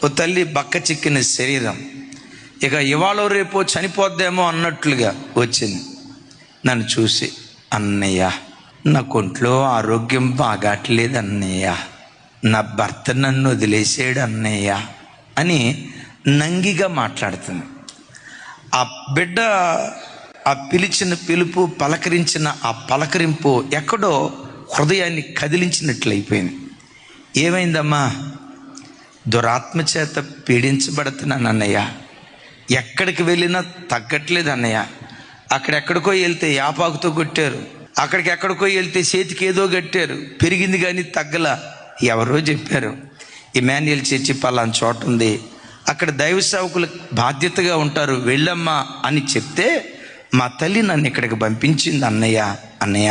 ఓ తల్లి బక్క చిక్కిన శరీరం, ఇక ఇవాళ రేపో చనిపోద్దేమో అన్నట్లుగా వచ్చింది. నన్ను చూసి, అన్నయ్య నా కొంట్లో ఆరోగ్యం బాగాట్లేదు అన్నయ్య, నా భర్త నన్ను వదిలేసాడు అన్నయ్య అని నంగిగా మాట్లాడుతుంది. ఆ బిడ్డ ఆ పిలిచిన పిలుపు, పలకరించిన ఆ పలకరింపు ఎక్కడో హృదయాన్ని కదిలించినట్లయిపోయింది. ఏమైందమ్మా? దురాత్మ చేత పీడించబడుతున్నాను అన్నయ్య, ఎక్కడికి వెళ్ళినా తగ్గట్లేదు అన్నయ్య. అక్కడెక్కడికో వెళ్తే యాపాకుతో కొట్టారు, అక్కడికెక్కడికో వెళ్తే చేతికి ఏదో కట్టారు, పెరిగింది కానీ తగ్గల. ఎవరో చెప్పారు, ఇమాన్యుయల్ చర్చి పలానా చోట ఉంది, అక్కడ దైవ సేవకులు బాధ్యతగా ఉంటారు, వెళ్ళమ్మా అని చెప్తే మా తల్లి నన్ను ఇక్కడికి పంపించింది అన్నయ్య. అన్నయ్య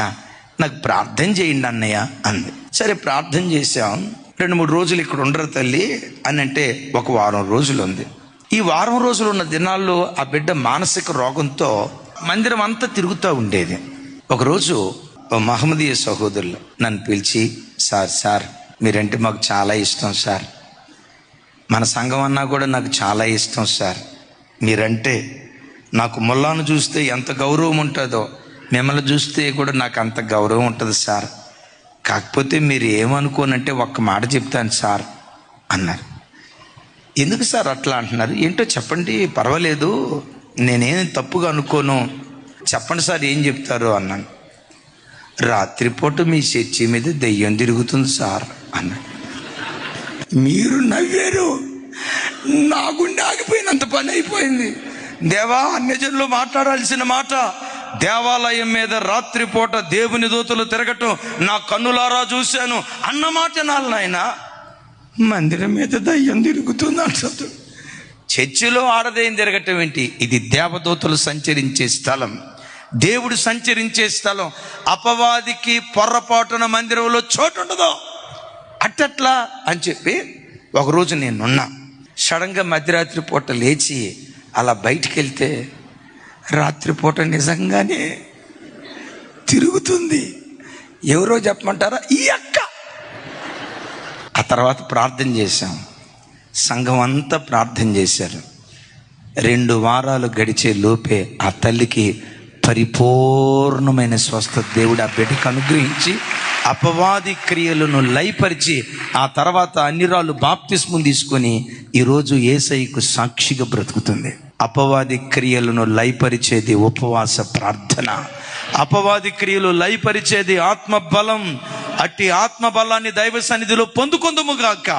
నాకు ప్రార్థన చేయండి అన్నయ్య అంది. సరే ప్రార్థన చేశాం. 2-3 రోజులు ఇక్కడ ఉండరు తల్లి అని అంటే, ఒక వారం రోజులు ఉంది. ఈ వారం రోజులు ఉన్న దినాల్లో ఆ బిడ్డ మానసిక రోగంతో మందిరం అంతా తిరుగుతూ ఉండేది. ఒకరోజు మహమ్మదీయ సహోదరులు నన్ను పిలిచి, సార్ మీరంటే మాకు చాలా ఇష్టం సార్, మన సంఘం అన్నా కూడా నాకు చాలా ఇష్టం సార్, మీరంటే నాకు ముల్లాను చూస్తే ఎంత గౌరవం ఉంటుందో మిమ్మల్ని చూస్తే కూడా నాకు అంత గౌరవం ఉంటుంది సార్, కాకపోతే మీరు ఏమనుకోనంటే ఒక్క మాట చెప్తాను సార్ అన్నారు. ఎందుకు సార్ అట్లా అంటున్నారు? ఏంటో చెప్పండి, పర్వాలేదు, నేనేం తప్పుగా అనుకోను, చెప్పండి సార్ ఏం చెప్తారు అన్నాను. రాత్రిపూట మీ చర్చి మీద దెయ్యం తిరుగుతుంది సార్ అన్నాడు. మీరు నవ్వారు, నా గుండె ఆగిపోయినంత పని అయిపోయింది. దేవా, అన్యజనులు మాట్లాడాల్సిన మాట, దేవాలయం మీద రాత్రిపూట దేవుని దూతలు తిరగటం నా కన్నులారా చూశాను అన్నమాట నాలు. నాయన మందిరం మీద దయ్యం తిరుగుతుంది అంటారు. చర్చిలో ఆడదయ్యం తిరగటం ఏంటి? ఇది దేవదూతలు సంచరించే స్థలం, దేవుడు సంచరించే స్థలం. అపవాదికి పొర్రపాటున మందిరంలో చోటు ఉండదు. అట్టట్లా అని చెప్పి ఒకరోజు నేనున్నా. సడన్గా మధ్యరాత్రి పూట లేచి అలా బయటికి వెళ్తే రాత్రిపూట నిజంగానే తిరుగుతుంది. ఎవరో చెప్పమంటారా? ఈ అక్క. ఆ తర్వాత ప్రార్థన చేశాం, సంఘం అంతా ప్రార్థన చేశారు. 2 వారాలు గడిచే లోపే ఆ తల్లికి పరిపూర్ణమైన స్వస్థత దేవుడు ఆ బిడ్డకు అనుగ్రహించి అపవాది క్రియలను లయపరిచి, ఆ తర్వాత అన్నిరాలు బాప్తిస్మం తీసుకొని ఈరోజు యేసయ్యకు సాక్షిగా బ్రతుకుతుంది. అపవాది క్రియలను లయపరిచేది ఉపవాస ప్రార్థన, అపవాది క్రియలు లయపరిచేది ఆత్మబలం. అట్టి ఆత్మబలాన్ని దైవ సన్నిధిలో పొందుకొందుముగాక.